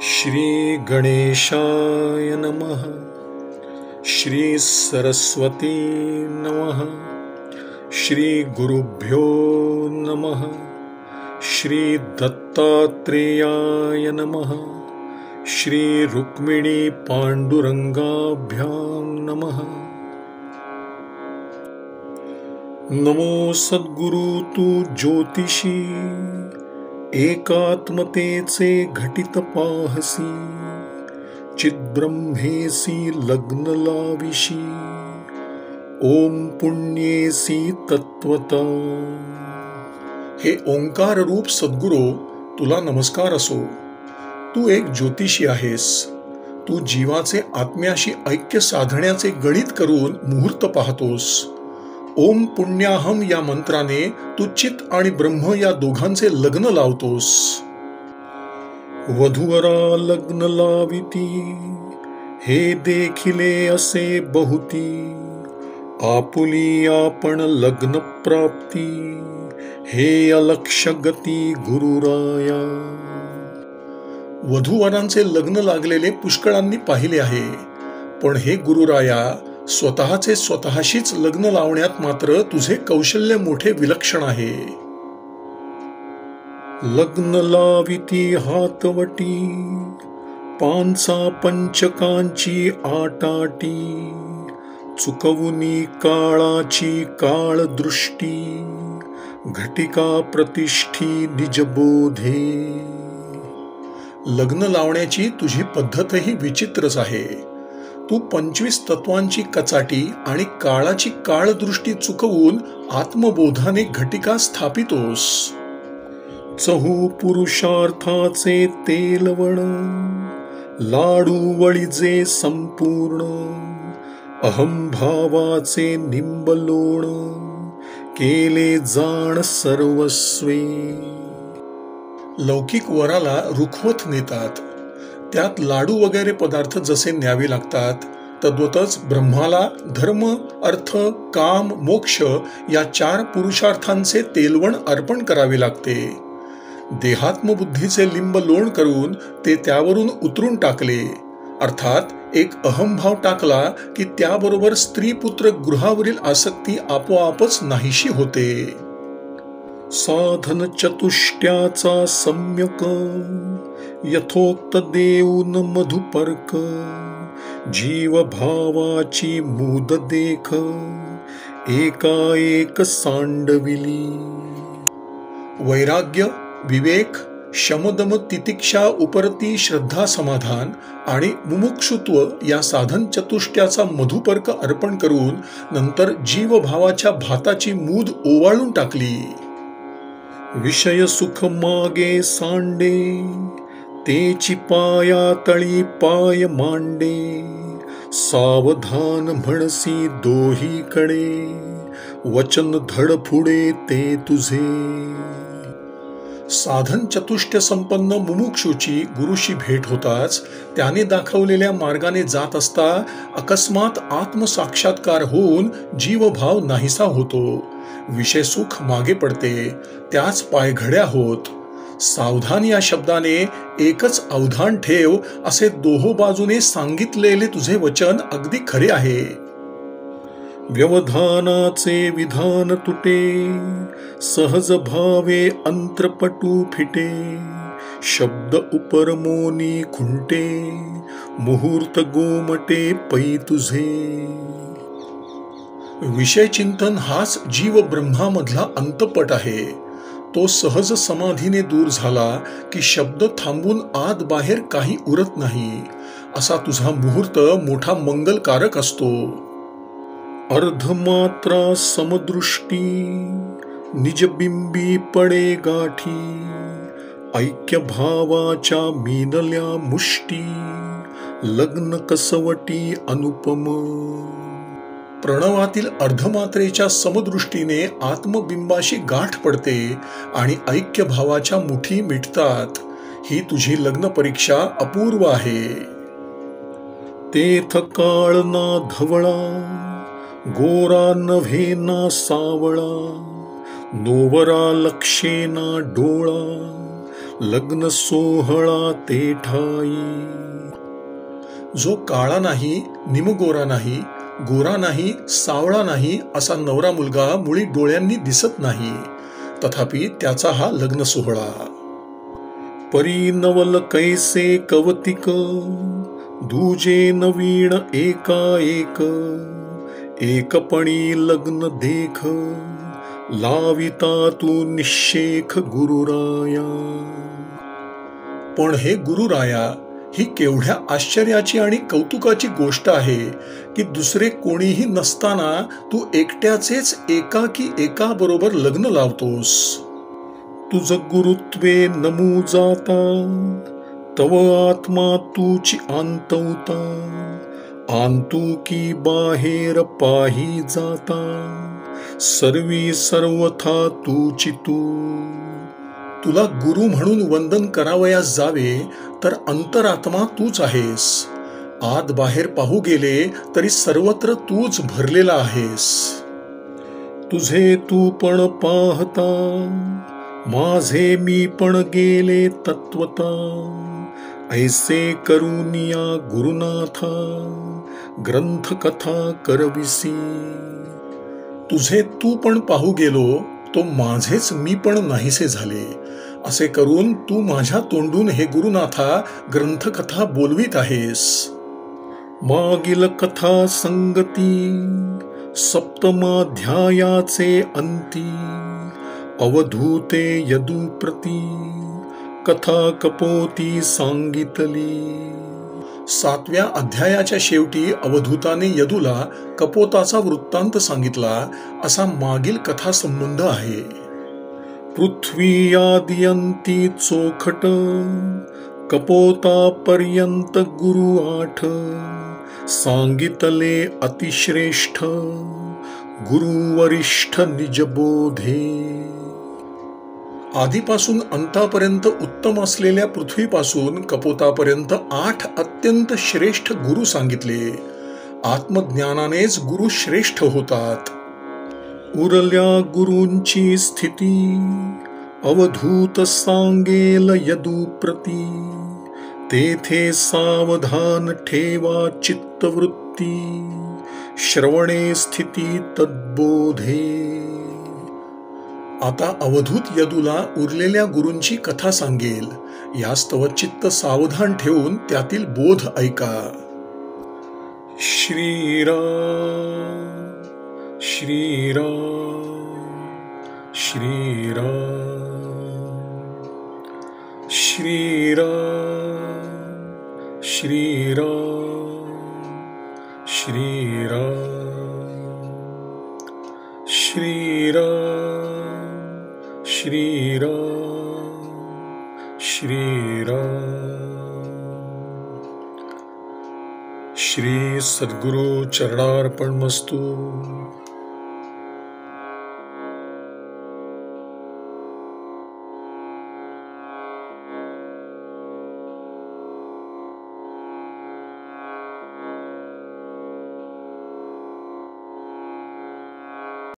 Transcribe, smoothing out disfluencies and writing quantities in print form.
श्री गणेशाय नमः। श्री सरस्वती नमः। श्री गुरुभ्यो नमः। श्री दत्तात्रेयाय नमः। श्री रुक्मिणी पांडुरंगाभ्यां नमः। नमो सद्गुरु तू ज्योतिषी, एकात्मतेचे घटित पाहसी, चिद्ब्रह्मेसी लग्न लाविशी, ओम पुण्येसी तत्वता। हे ओंकार रूप सद्गुरो, तुला नमस्कार असो। तू एक ज्योतिषी आहेस। तू जीवाचे आत्म्याशी ऐक्य साधण्याचे गणित करून मुहूर्त पाहतोस। ओम पुण्याहम या मंत्राने तू चित आणि ब्रह्म या दोघांचे लग्न लावतोस। वधूवरा लग्न लाविती, हे देखिले असे बहुती, आपुली आपण लग्न प्राप्ती, हे अलक्ष गती गुरुराया। वधूवरांचे लग्न लागलेले पुष्कळांनी पाहिले आहे, पण हे गुरुराया, स्वतःचे स्वतःशीच लग्न लावण्यात मात्र तुझे कौशल्य मोठे विलक्षण आहे। लग्न लाविती हातवटी, पांचा पंचकांची आटाटी, चुकवुनी काळाची काळ दृष्टी, घटिका प्रतिष्ठी निजबोधे। लग्न लावण्याची तुझी पद्धतही विचित्रच आहे। तू 25 तत्वांची कचाटी आणि काळाची काळदृष्टी चुकवून आत्मबोधाने घटिका स्थापितोस। चहू पुरुषार्थाचे तेलवण, लाडू वळीजे संपूर्ण, अहंभावाचे निंबलोण, केले जाण सर्वस्वे। लौकिक वराला रुखवत नेतात, त्यात लाडू वगैरे पदार्थ जसे न्यावे लागतात, तद्वतच ब्रह्माला धर्म, अर्थ, काम, मोक्ष या 4 पुरुषार्थांचे तेलवण अर्पण करावे लागते। देहात्मबुद्धीचे लिंब लोण करून ते त्यावरून उतरून टाकले, अर्थात एक अहंभाव टाकला की त्याबरोबर स्त्री पुत्र गृहावरील आसक्ती आपोआपच नाहीशी होते। साधन चतुष्ट्याचा सम्यक, यथोक्त देऊन मधुपर्क, जीव भावाची मूद देख, एकाएक सांडविली। वैराग्य, विवेक, शमदम, तितिक्षा, उपरती, श्रद्धा, समाधान आणि मुमुक्षुत्व या साधन चतुष्ट्याचा मधुपर्क अर्पण करून नंतर जीवभावाच्या भाताची मूद ओवाळून टाकली। विषय सुख मागे सांडे, तेची पाया तळी पाय मांडे, सावधान म्हणसी दोहीकडे, वचन धडफुडे ते तुझे। साधन चतुष्टय संपन्न मुमुक्षूची गुरुशी भेट होताच त्याने दाखवलेल्या मार्गाने जात असता अकस्मात आत्मसाक्षात्कार होऊन जीवभाव नाहीसा होतो। विषय सुख मागे पडते, त्याच पायघड्या होत। सावधान या शब्दाने एकच अवधान ठेव असे दोहोबाजूने सांगितलेले तुझे वचन अगदी खरे आहे। व्यवधानाचे विधान तुटे, सहज भावे अंतरपटू फिटे, शब्द उपरमोनी खुंटे, मुहूर्त गोमटे पै तुझे। विषय चिंतन हाच जीव ब्रह्मामधला अंतपट आहे। तो सहज समाधीने दूर झाला की शब्द थांबून आत बाहेर काही उरत नाही, असा तुझा मुहूर्त मोठा मंगलकारक असतो। अर्धमात्रा समदृष्टी, निजबिंबी पडे गाठी, ऐक्य भावाच्या मीनल्या मुष्टी, लग्न कसवटी अनुपम। प्रणवातील अर्धमात्रेच्या समदृष्टीने आत्मबिंबाशी गाठ पडते आणि ऐक्य भावाच्या मुठी मिटतात। ही तुझी लग्न परीक्षा अपूर्व आहे। तेथ काळ ना धवळा, गोरा नव्हे ना सावळा, नोवरा लक्षे ना डोळा, लग्न सोहळा ते ठाई. जो काळा नाही, निमगोरा नाही, गोरा नाही, सावळा नाही असा नवरा मुलगा मुळी डोळ्यांनी दिसत नाही, तथापि त्याचा हा लग्न सोहळा. परी नवल कैसे कवतिक, दुजे नवीन एकाएक, एकपणी लग्न देख, लाविता तू निशेख गुरुराया. पण हे गुरुराया, ही केवढ्या आश्चर्याची आणि कौतुकाची गोष्ट आहे की दुसरे कोणीही नसताना तू एकट्याचेच एकाकी एकाबरोबर लग्न लावतोस. तुझ गुरुत्वे नमू जाता, तव आत्मा तूची आंतवता, आंतू की बाहेर पाही जाता, सर्वी सर्वथा तूची तू. तुला गुरु म्हणून वंदन करावयास जावे तर अंतरात्मा तूच आहेस. आत बाहेर पाहू गेले तरी सर्वत्र तूच भरलेला आहेस. तुझे तू पण पाहता, माझे मी पण गेले तत्वता, ऐसे करुनिया गुरुनाथा, ग्रंथ कथा करविसी. तुझे तू पण पाहू गेलो तो माझेच मी पण नाहीसे झाले, असे करून तू माझ्या तोंडून हे गुरुनाथा ग्रंथकथा बोलवीत आहेस. मागील कथा संगती, सप्तमाध्यायाचे अंती, अवधूते यदुप्रती, कथा कपोती सांगितली. 7व्या अध्यायाच्या शेवटी अवधूताने यदूला कपोताचा वृत्तांत सांगितला असा मागील कथा संबंध आहे. पृथ्वी आदियंती चोखट, कपोतापर्यंत गुरु 8, सांगितले अतिश्रेष्ठ, गुरुवरिष्ठ निजबोधे. आधीपासून अंतापर्यंत उत्तम असलेल्या पृथ्वीपासून कपोतापर्यंत 8 अत्यंत श्रेष्ठ गुरु सांगितले. आत्मज्ञानानेच गुरु श्रेष्ठ होतात. उरल्या गुरूंची स्थिती, अवधूत सांगेल यदुप्रती, तेथे सावधान ठेवा चित्तवृत्ती, श्रवणे स्थिती तद्बोधे. आता अवधूत यदूला उरलेल्या गुरूंची कथा सांगेल, यास्तव चित्त सावधान ठेवून त्यातील बोध ऐका. श्रीराम श्रीराम श्रीराम श्रीराम श्रीराम श्रीराम श्रीराम श्रीराम श्रीराम. श्री सद्गुरु चरणार्पणमस्तु.